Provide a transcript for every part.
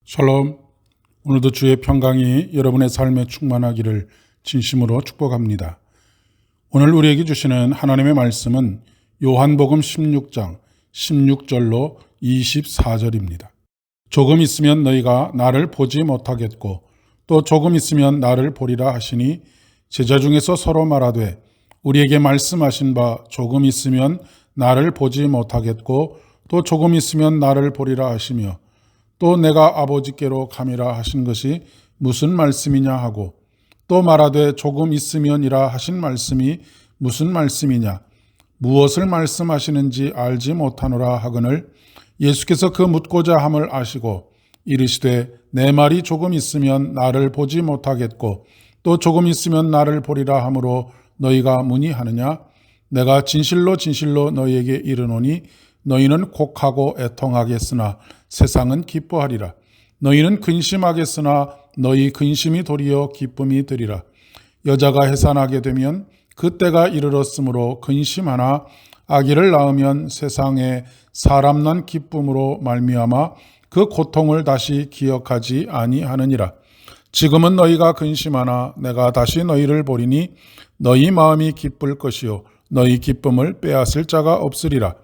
샬롬. 오늘도 주의 평강이 여러분의 삶에 충만하기를 진심으로 축복합니다. 오늘 우리에게 주시는 하나님의 말씀은 요한복음 16장 16절로 24절입니다. 조금 있으면 너희가 나를 보지 못하겠고 또 조금 있으면 나를 보리라 하시니 제자 중에서 서로 말하되 우리에게 말씀하신 바 조금 있으면 나를 보지 못하겠고 또 조금 있으면 나를 보리라 하시며 또 내가 아버지께로 감이라 하신 것이 무슨 말씀이냐 하고 또 말하되 조금 있으면이라 하신 말씀이 무슨 말씀이냐 무엇을 말씀하시는지 알지 못하노라 하거늘 예수께서 그 묻고자 함을 아시고 이르시되 내 말이 조금 있으면 나를 보지 못하겠고 또 조금 있으면 나를 보리라 하므로 너희가 문의하느냐 내가 진실로 진실로 너희에게 이르노니 너희는 곡하고 애통하겠으나 세상은 기뻐하리라. 너희는 근심하겠으나 너희 근심이 도리어 기쁨이 되리라. 여자가 해산하게 되면 그때가 이르렀으므로 근심하나 아기를 낳으면 세상에 사람 난 기쁨으로 말미암아 그 고통을 다시 기억하지 아니하느니라. 지금은 너희가 근심하나 내가 다시 너희를 보리니 너희 마음이 기쁠 것이요 너희 기쁨을 빼앗을 자가 없으리라.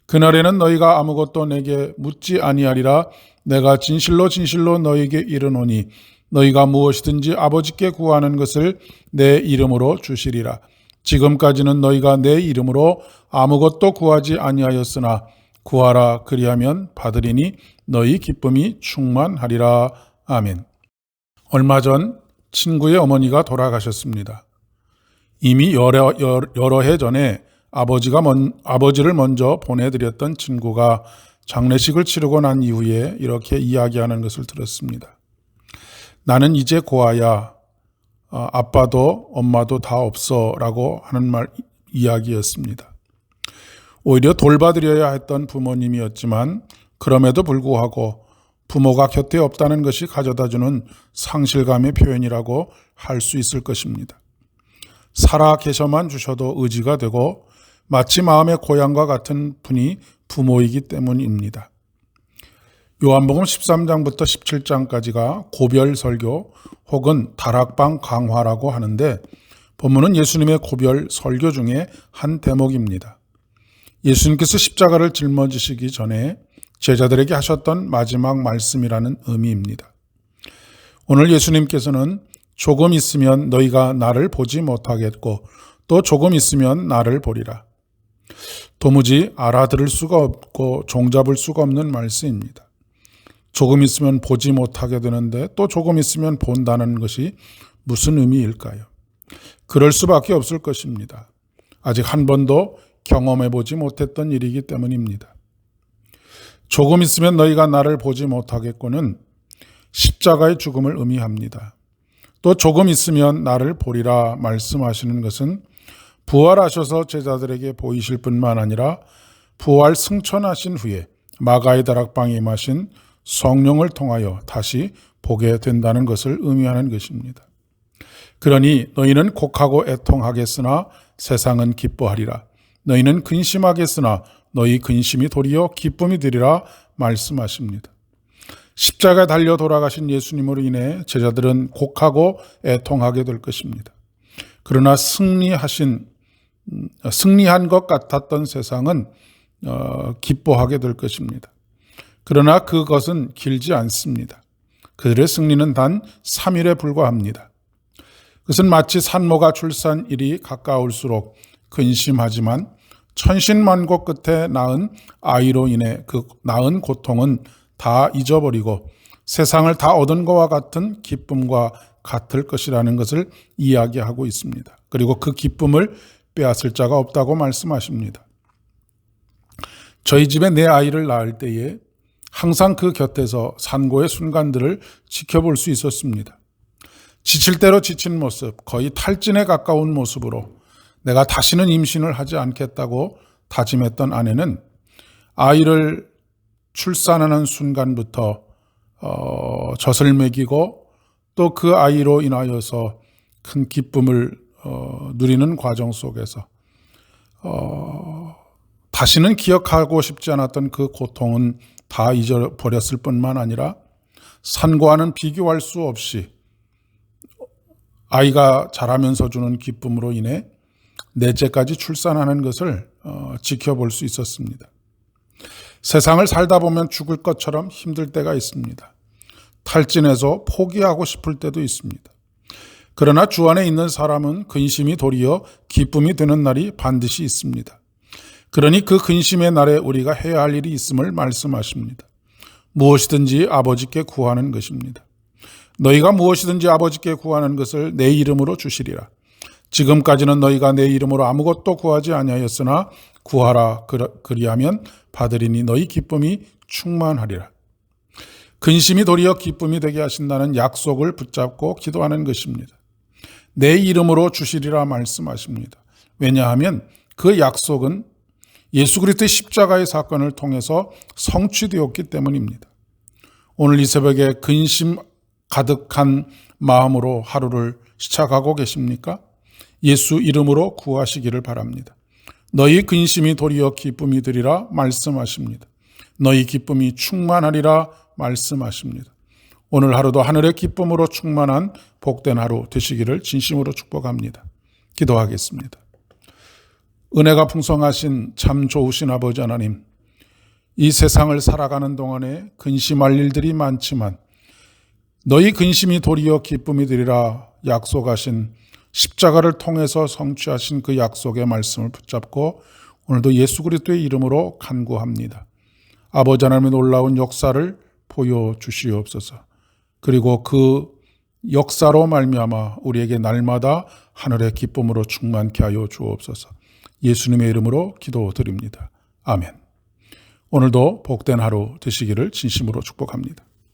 그날에는 너희가 아무것도 내게 묻지 아니하리라. 내가 진실로 진실로 너희에게 이르노니 너희가 무엇이든지 아버지께 구하는 것을 내 이름으로 주시리라. 지금까지는 너희가 내 이름으로 아무것도 구하지 아니하였으나 구하라 그리하면 받으리니 너희 기쁨이 충만하리라. 아멘. 얼마 전 친구의 어머니가 돌아가셨습니다. 이미 여러 해 전에 아버지를 먼저 보내드렸던 친구가 장례식을 치르고 난 이후에 이렇게 이야기하는 것을 들었습니다. 나는 이제 고아야. 아빠도 엄마도 다 없어 라고 하는 이야기였습니다. 오히려 돌봐드려야 했던 부모님이었지만 그럼에도 불구하고 부모가 곁에 없다는 것이 가져다주는 상실감의 표현이라고 할 수 있을 것입니다. 살아 계셔만 주셔도 의지가 되고 마치 마음의 고향과 같은 분이 부모이기 때문입니다. 요한복음 13장부터 17장까지가 고별 설교 혹은 다락방 강화라고 하는데 본문은 예수님의 고별 설교 중에 한 대목입니다. 예수님께서 십자가를 짊어지시기 전에 제자들에게 하셨던 마지막 말씀이라는 의미입니다. 오늘 예수님께서는 조금 있으면 너희가 나를 보지 못하겠고 또 조금 있으면 나를 보리라. 도무지 알아들을 수가 없고 종잡을 수가 없는 말씀입니다. 조금 있으면 보지 못하게 되는데 또 조금 있으면 본다는 것이 무슨 의미일까요? 그럴 수밖에 없을 것입니다. 아직 한 번도 경험해보지 못했던 일이기 때문입니다. 조금 있으면 너희가 나를 보지 못하겠고는 십자가의 죽음을 의미합니다. 또 조금 있으면 나를 보리라 말씀하시는 것은 부활하셔서 제자들에게 보이실 뿐만 아니라 부활 승천하신 후에 마가의 다락방에 임하신 성령을 통하여 다시 보게 된다는 것을 의미하는 것입니다. 그러니 너희는 곡하고 애통하겠으나 세상은 기뻐하리라. 너희는 근심하겠으나 너희 근심이 도리어 기쁨이 되리라 말씀하십니다. 십자가에 달려 돌아가신 예수님으로 인해 제자들은 곡하고 애통하게 될 것입니다. 그러나 승리한 것 같았던 세상은 기뻐하게 될 것입니다. 그러나 그것은 길지 않습니다. 그들의 승리는 단 3일에 불과합니다. 그것은 마치 산모가 출산일이 가까울수록 근심하지만 천신만고 끝에 낳은 아이로 인해 그 낳은 고통은 다 잊어버리고 세상을 다 얻은 것과 같은 기쁨과 같을 것이라는 것을 이야기하고 있습니다. 그리고 그 기쁨을 빼앗을 자가 없다고 말씀하십니다. 저희 집에 내 아이를 낳을 때에 항상 그 곁에서 산고의 순간들을 지켜볼 수 있었습니다. 지칠 대로 지친 모습, 거의 탈진에 가까운 모습으로 내가 다시는 임신을 하지 않겠다고 다짐했던 아내는 아이를 출산하는 순간부터 젖을 먹이고 또 그 아이로 인하여서 큰 기쁨을 누리는 과정 속에서 다시는 기억하고 싶지 않았던 그 고통은 다 잊어버렸을 뿐만 아니라 산과는 비교할 수 없이 아이가 자라면서 주는 기쁨으로 인해 넷째까지 출산하는 것을 지켜볼 수 있었습니다. 세상을 살다 보면 죽을 것처럼 힘들 때가 있습니다. 탈진해서 포기하고 싶을 때도 있습니다. 그러나 주 안에 있는 사람은 근심이 도리어 기쁨이 되는 날이 반드시 있습니다. 그러니 그 근심의 날에 우리가 해야 할 일이 있음을 말씀하십니다. 무엇이든지 아버지께 구하는 것입니다. 너희가 무엇이든지 아버지께 구하는 것을 내 이름으로 주시리라. 지금까지는 너희가 내 이름으로 아무것도 구하지 아니하였으나 구하라 그리하면 받으리니 너희 기쁨이 충만하리라. 근심이 도리어 기쁨이 되게 하신다는 약속을 붙잡고 기도하는 것입니다. 내 이름으로 주시리라 말씀하십니다. 왜냐하면 그 약속은 예수 그리스도의 십자가의 사건을 통해서 성취되었기 때문입니다. 오늘 이 새벽에 근심 가득한 마음으로 하루를 시작하고 계십니까? 예수 이름으로 구하시기를 바랍니다. 너희 근심이 도리어 기쁨이 되리라 말씀하십니다. 너희 기쁨이 충만하리라 말씀하십니다. 오늘 하루도 하늘의 기쁨으로 충만한 복된 하루 되시기를 진심으로 축복합니다. 기도하겠습니다. 은혜가 풍성하신 참 좋으신 아버지 하나님, 이 세상을 살아가는 동안에 근심할 일들이 많지만 너희 근심이 도리어 기쁨이 되리라 약속하신 십자가를 통해서 성취하신 그 약속의 말씀을 붙잡고 오늘도 예수 그리스도의 이름으로 간구합니다. 아버지 하나님의 놀라운 역사를 보여주시옵소서. 그리고 그 역사로 말미암아 우리에게 날마다 하늘의 기쁨으로 충만케 하여 주옵소서. 예수님의 이름으로 기도드립니다. 아멘. 오늘도 복된 하루 되시기를 진심으로 축복합니다.